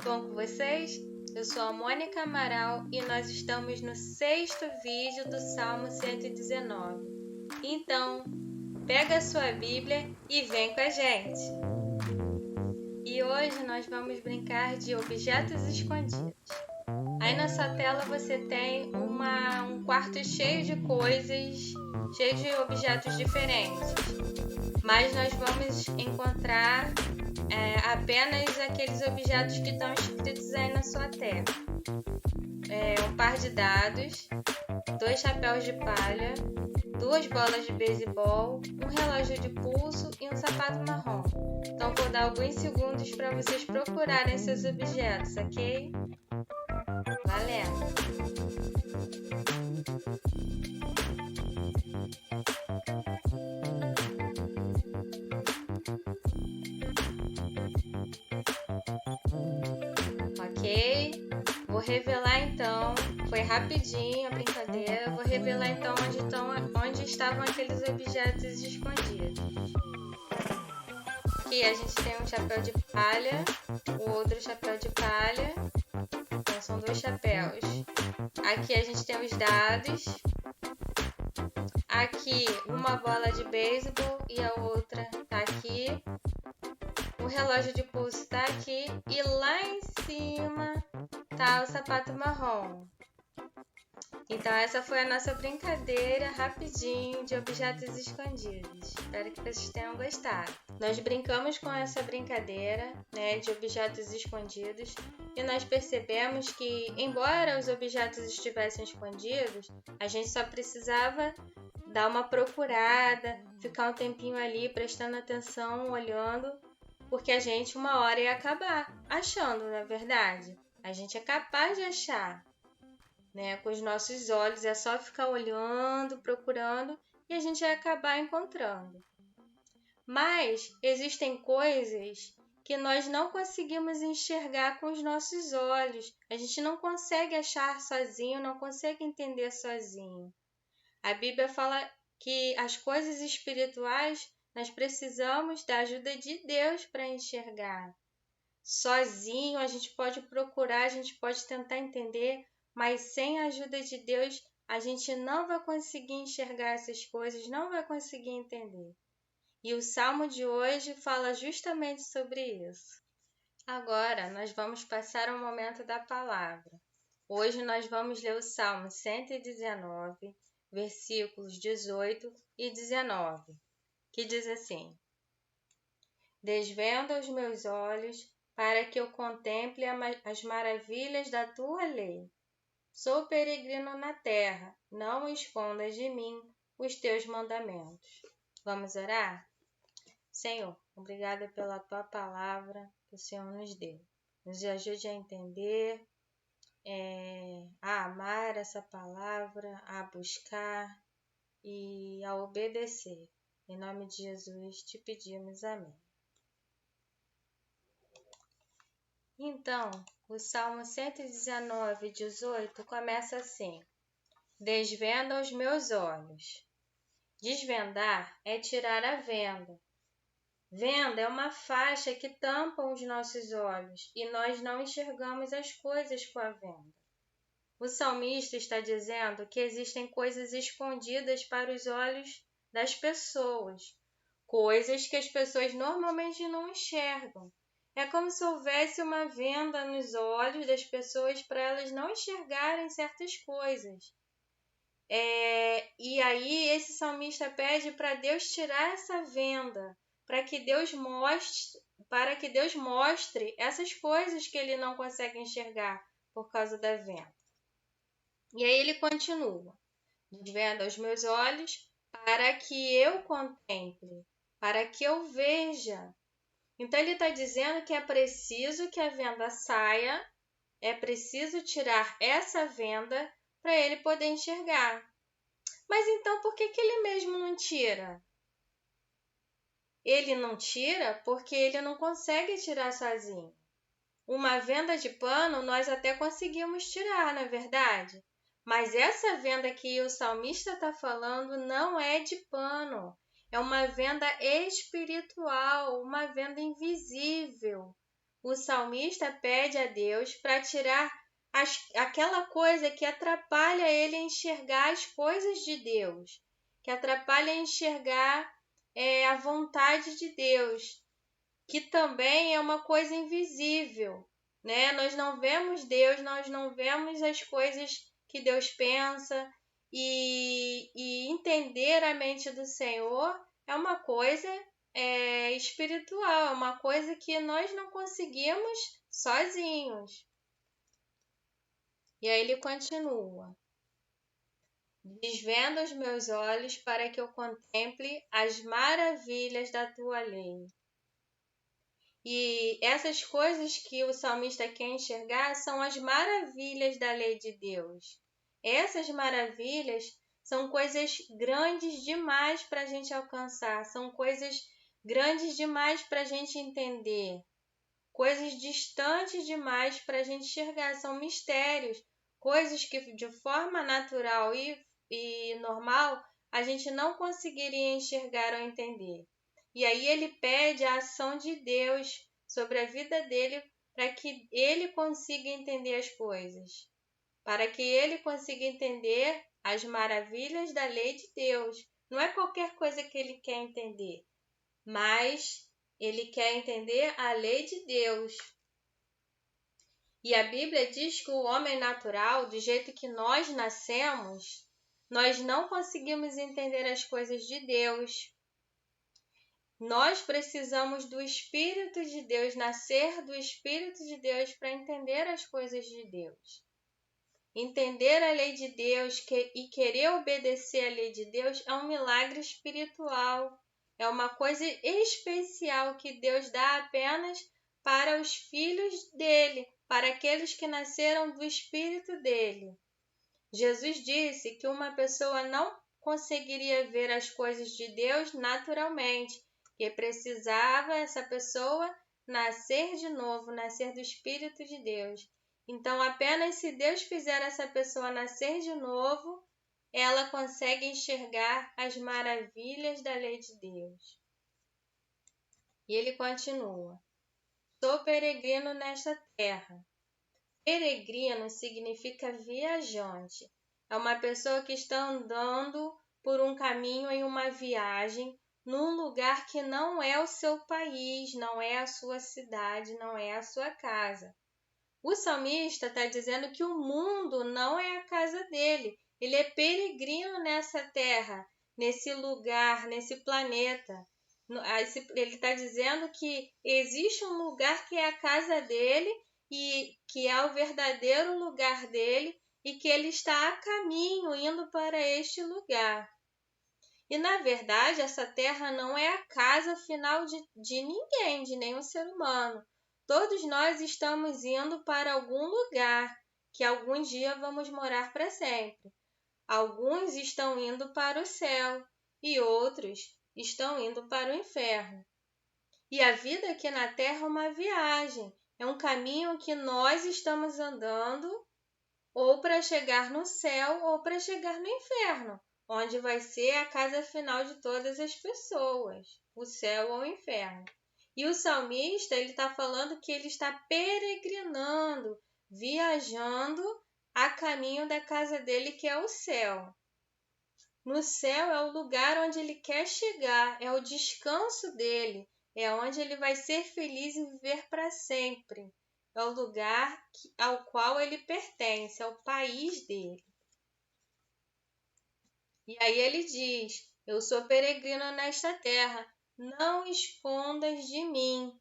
bom com vocês? Eu sou a Mônica Amaral e nós estamos no 6º vídeo do Salmo 119. Então, pega a sua Bíblia e vem com a gente! E hoje nós vamos brincar de objetos escondidos. Aí na sua tela você tem um quarto cheio de coisas, cheio de objetos diferentes. Mas nós vamos encontrar apenas aqueles objetos que estão escritos aí na sua tela. Um par de dados, 2 chapéus de palha, 2 bolas de beisebol, um relógio de pulso e um sapato marrom. Então vou dar alguns segundos para vocês procurarem seus objetos, ok? Valendo! Ok? Vou revelar então, foi rapidinho a brincadeira, vou revelar então onde estavam aqueles objetos escondidos. Aqui a gente tem um chapéu de palha, o outro chapéu de palha, então são 2 chapéus. Aqui a gente tem os dados, aqui uma bola de beisebol e a outra tá aqui. O relógio de pulso está aqui e lá em cima tá o sapato marrom. Então essa foi a nossa brincadeira rapidinho de objetos escondidos. Espero que vocês tenham gostado. Nós brincamos com essa brincadeira, de objetos escondidos e nós percebemos que, embora os objetos estivessem escondidos, a gente só precisava dar uma procurada, ficar um tempinho ali prestando atenção, olhando, porque a gente uma hora ia acabar achando, não é verdade? A gente é capaz de achar, com os nossos olhos, é só ficar olhando, procurando e a gente vai acabar encontrando. Mas existem coisas que nós não conseguimos enxergar com os nossos olhos. A gente não consegue achar sozinho, não consegue entender sozinho. A Bíblia fala que as coisas espirituais nós precisamos da ajuda de Deus para enxergar. Sozinho a gente pode procurar, a gente pode tentar entender, mas sem a ajuda de Deus a gente não vai conseguir enxergar essas coisas, não vai conseguir entender. E o Salmo de hoje fala justamente sobre isso. Agora nós vamos passar ao momento da palavra. Hoje nós vamos ler o Salmo 119, versículos 18 e 19, que diz assim: Desvenda os meus olhos para que eu contemple as maravilhas da tua lei. Sou peregrino na terra, não escondas de mim os teus mandamentos. Vamos orar? Senhor, obrigada pela tua palavra que o Senhor nos deu. Nos ajude a entender, a amar essa palavra, a buscar e a obedecer. Em nome de Jesus te pedimos amém. Então, o Salmo 119, 18 começa assim: Desvenda os meus olhos. Desvendar é tirar a venda. Venda é uma faixa que tampa os nossos olhos e nós não enxergamos as coisas com a venda. O salmista está dizendo que existem coisas escondidas para os olhos das pessoas, coisas que as pessoas normalmente não enxergam. É como se houvesse uma venda nos olhos das pessoas para elas não enxergarem certas coisas. E aí esse salmista pede para Deus tirar essa venda, para que Deus mostre essas coisas que ele não consegue enxergar por causa da venda. E aí ele continua: Desvenda os meus olhos para que eu contemple, para que eu veja. Então ele está dizendo que é preciso que a venda saia, é preciso tirar essa venda para ele poder enxergar. Mas então por que ele mesmo não tira? Ele não tira porque ele não consegue tirar sozinho. Uma venda de pano nós até conseguimos tirar, não é verdade? Mas essa venda que o salmista está falando não é de pano. É uma venda espiritual, uma venda invisível. o salmista pede a Deus para tirar aquela coisa que atrapalha ele a enxergar as coisas de Deus, que atrapalha a enxergar a vontade de Deus, que também é uma coisa invisível, né? Nós não vemos Deus, nós não vemos as coisas que Deus pensa, e entender a mente do Senhor é uma coisa espiritual, é uma coisa que nós não conseguimos sozinhos. E aí ele continua: desvenda os meus olhos para que eu contemple as maravilhas da tua lei. E essas coisas que o salmista quer enxergar são as maravilhas da lei de Deus. Essas maravilhas são coisas grandes demais para a gente alcançar, são coisas grandes demais para a gente entender, coisas distantes demais para a gente enxergar, são mistérios, coisas que de forma natural e normal a gente não conseguiria enxergar ou entender. E aí ele pede a ação de Deus sobre a vida dele para que ele consiga entender as coisas, para que ele consiga entender as maravilhas da lei de Deus. Não é qualquer coisa que ele quer entender, mas ele quer entender a lei de Deus. E a Bíblia diz que o homem natural, do jeito que nós nascemos, nós não conseguimos entender as coisas de Deus. Nós precisamos do Espírito de Deus, nascer do Espírito de Deus para entender as coisas de Deus. Entender a lei de Deus e querer obedecer a lei de Deus é um milagre espiritual. É uma coisa especial que Deus dá apenas para os filhos dele, para aqueles que nasceram do Espírito dele. Jesus disse que uma pessoa não conseguiria ver as coisas de Deus naturalmente, que precisava essa pessoa nascer de novo, nascer do Espírito de Deus. Então, apenas se Deus fizer essa pessoa nascer de novo, ela consegue enxergar as maravilhas da lei de Deus. E ele continua: sou peregrino nesta terra. Peregrino significa viajante. É uma pessoa que está andando por um caminho em uma viagem, num lugar que não é o seu país, não é a sua cidade, não é a sua casa. O salmista está dizendo que o mundo não é a casa dele. Ele é peregrino nessa terra, nesse lugar, nesse planeta. Ele está dizendo que existe um lugar que é a casa dele e que é o verdadeiro lugar dele e que ele está a caminho indo para este lugar. E, na verdade, essa terra não é a casa final de ninguém, de nenhum ser humano. Todos nós estamos indo para algum lugar, que algum dia vamos morar para sempre. Alguns estão indo para o céu e outros estão indo para o inferno. E a vida aqui na terra é uma viagem, é um caminho que nós estamos andando ou para chegar no céu ou para chegar no inferno, onde vai ser a casa final de todas as pessoas, o céu ou o inferno. E o salmista, ele está falando que ele está peregrinando, viajando a caminho da casa dele, que é o céu. No céu é o lugar onde ele quer chegar, é o descanso dele, é onde ele vai ser feliz e viver para sempre. É o lugar ao qual ele pertence, é o país dele. E aí ele diz: eu sou peregrino nesta terra, não escondas de mim.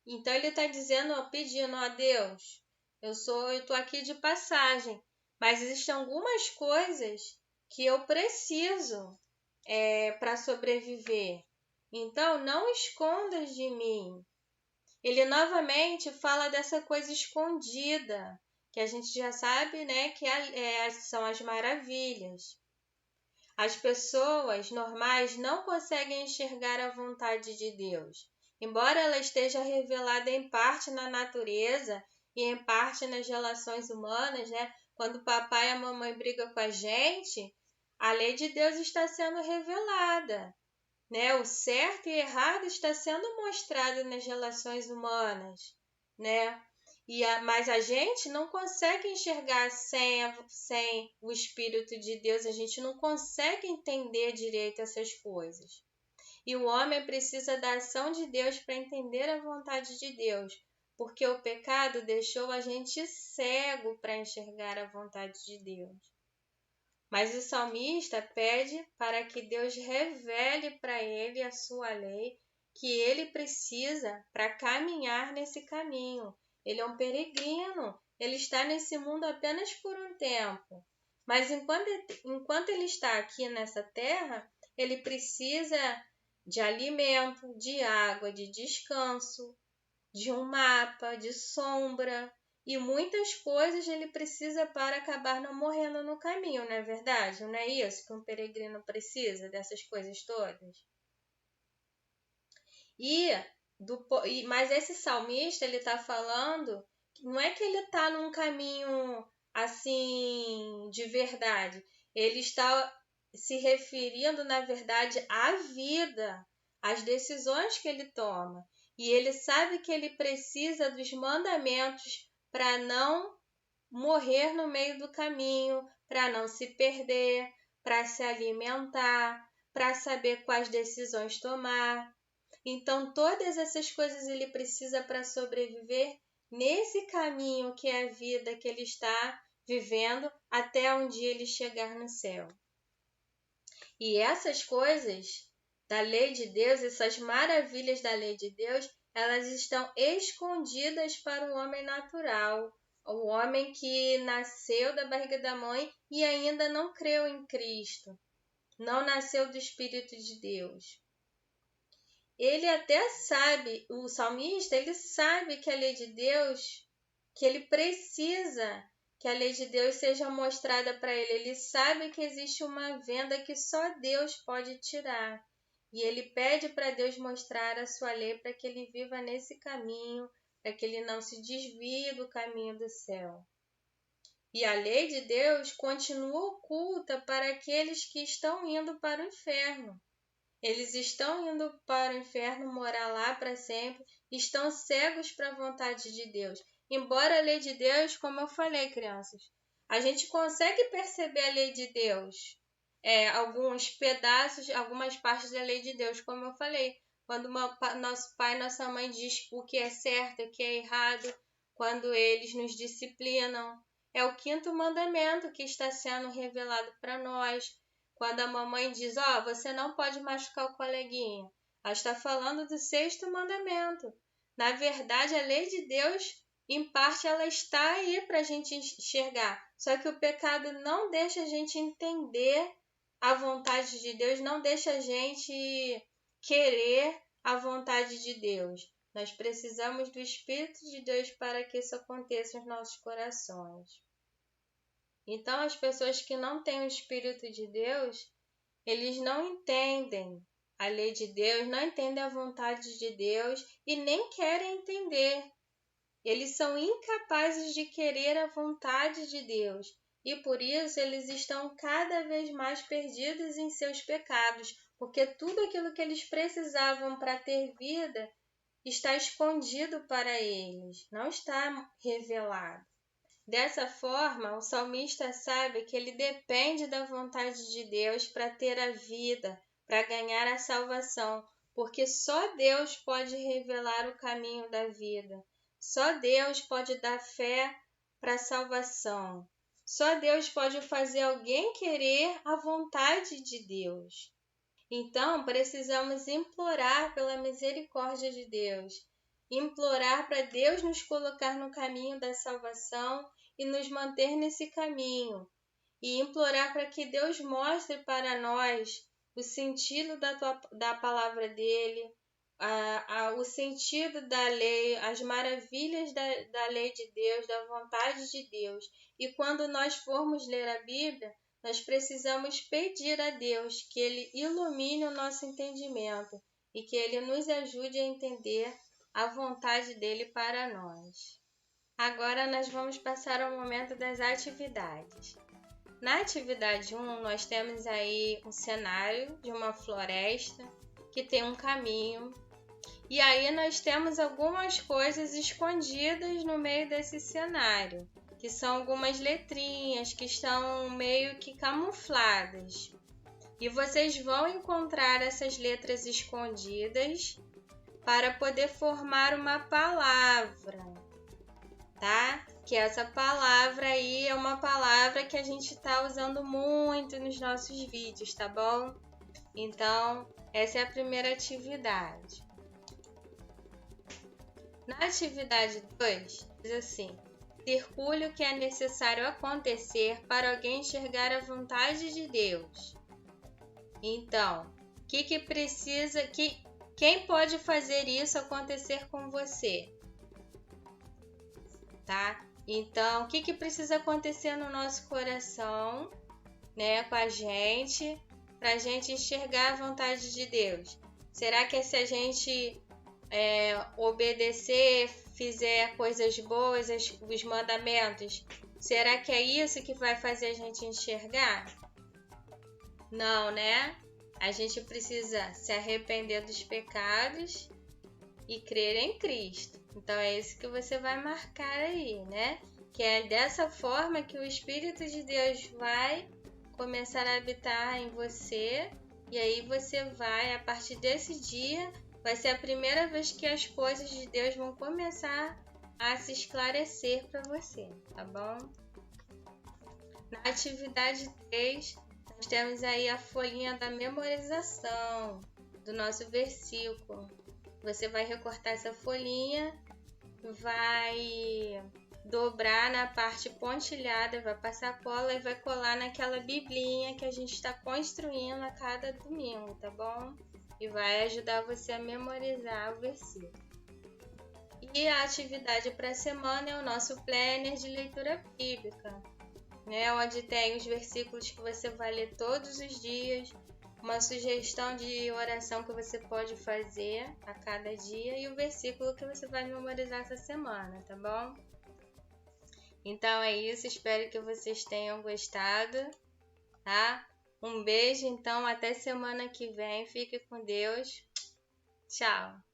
Então ele está dizendo, pedindo a Deus, eu estou aqui de passagem, mas existem algumas coisas que eu preciso para sobreviver. Então não escondas de mim. Ele novamente fala dessa coisa escondida, que a gente já sabe, né, que são as maravilhas. As pessoas normais não conseguem enxergar a vontade de Deus. Embora ela esteja revelada em parte na natureza e em parte nas relações humanas, né? Quando o papai e a mamãe brigam com a gente, a lei de Deus está sendo revelada. né? O certo e errado está sendo mostrado nas relações humanas, né? Mas a gente não consegue enxergar sem o Espírito de Deus, a gente não consegue entender direito essas coisas. E o homem precisa da ação de Deus para entender a vontade de Deus, porque o pecado deixou a gente cego para enxergar a vontade de Deus. Mas o salmista pede para que Deus revele para ele a sua lei, que ele precisa para caminhar nesse caminho. Ele é um peregrino, ele está nesse mundo apenas por um tempo. Mas enquanto ele está aqui nessa terra, ele precisa de alimento, de água, de descanso, de um mapa, de sombra. E muitas coisas ele precisa para acabar não morrendo no caminho, não é verdade? Não é isso que um peregrino precisa, dessas coisas todas? Mas esse salmista, ele está falando, não é que ele está num caminho assim, de verdade. Ele está se referindo, na verdade, à vida, às decisões que ele toma. E ele sabe que ele precisa dos mandamentos para não morrer no meio do caminho, para não se perder, para se alimentar, para saber quais decisões tomar. Então, todas essas coisas ele precisa para sobreviver nesse caminho que é a vida que ele está vivendo até um dia ele chegar no céu. E essas coisas da lei de Deus, essas maravilhas da lei de Deus, elas estão escondidas para o homem natural, o homem que nasceu da barriga da mãe e ainda não creu em Cristo, não nasceu do Espírito de Deus. Ele até sabe, o salmista, ele sabe que a lei de Deus, que ele precisa que a lei de Deus seja mostrada para ele. Ele sabe que existe uma venda que só Deus pode tirar. E ele pede para Deus mostrar a sua lei para que ele viva nesse caminho, para que ele não se desvie do caminho do céu. E a lei de Deus continua oculta para aqueles que estão indo para o inferno. Eles estão indo para o inferno, morar lá para sempre, estão cegos para a vontade de Deus. Embora a lei de Deus, como eu falei, crianças, a gente consegue perceber a lei de Deus. Alguns pedaços, algumas partes da lei de Deus, como eu falei. Quando nosso pai e nossa mãe diz o que é certo e o que é errado, quando eles nos disciplinam. É o 5º mandamento que está sendo revelado para nós. Quando a mamãe diz, você não pode machucar o coleguinha, ela está falando do 6º mandamento. Na verdade, a lei de Deus, em parte, ela está aí para a gente enxergar. Só que o pecado não deixa a gente entender a vontade de Deus, não deixa a gente querer a vontade de Deus. Nós precisamos do Espírito de Deus para que isso aconteça nos nossos corações. Então, as pessoas que não têm o Espírito de Deus, eles não entendem a lei de Deus, não entendem a vontade de Deus e nem querem entender. Eles são incapazes de querer a vontade de Deus e por isso eles estão cada vez mais perdidos em seus pecados, porque tudo aquilo que eles precisavam para ter vida está escondido para eles, não está revelado. Dessa forma, o salmista sabe que ele depende da vontade de Deus para ter a vida, para ganhar a salvação, porque só Deus pode revelar o caminho da vida. Só Deus pode dar fé para a salvação. Só Deus pode fazer alguém querer a vontade de Deus. Então, precisamos implorar pela misericórdia de Deus, implorar para Deus nos colocar no caminho da salvação e nos manter nesse caminho, e implorar para que Deus mostre para nós o sentido da palavra dele, o sentido da lei, as maravilhas da lei de Deus, da vontade de Deus. E quando nós formos ler a Bíblia, nós precisamos pedir a Deus que Ele ilumine o nosso entendimento e que Ele nos ajude a entender a vontade dele para nós. Agora nós vamos passar ao momento das atividades. Na atividade 1, nós temos aí um cenário de uma floresta que tem um caminho. E aí nós temos algumas coisas escondidas no meio desse cenário, que são algumas letrinhas que estão meio que camufladas. E vocês vão encontrar essas letras escondidas para poder formar uma palavra, tá? Que essa palavra aí é uma palavra que a gente está usando muito nos nossos vídeos, tá bom? Então, essa é a primeira atividade. Na atividade 2, diz assim: circule o que é necessário acontecer para alguém enxergar a vontade de Deus. Então, que precisa, quem pode fazer isso acontecer com você? Tá? Então, o que precisa acontecer no nosso coração, né, com a gente, para a gente enxergar a vontade de Deus? Será que é se a gente obedecer, fizer coisas boas, os mandamentos, será que é isso que vai fazer a gente enxergar? Não, né? A gente precisa se arrepender dos pecados e crer em Cristo. Então é isso que você vai marcar aí, né? Que é dessa forma que o Espírito de Deus vai começar a habitar em você. E aí você vai, a partir desse dia, vai ser a primeira vez que as coisas de Deus vão começar a se esclarecer para você, tá bom? Na atividade 3, nós temos aí a folhinha da memorização do nosso versículo. Você vai recortar essa folhinha, vai dobrar na parte pontilhada, vai passar cola e vai colar naquela biblinha que a gente está construindo a cada domingo, tá bom? E vai ajudar você a memorizar o versículo. E a atividade para a semana é o nosso planner de leitura bíblica, né? Onde tem os versículos que você vai ler todos os dias, uma sugestão de oração que você pode fazer a cada dia e o versículo que você vai memorizar essa semana, tá bom? Então é isso, espero que vocês tenham gostado, tá? Um beijo, então, até semana que vem. Fique com Deus. Tchau!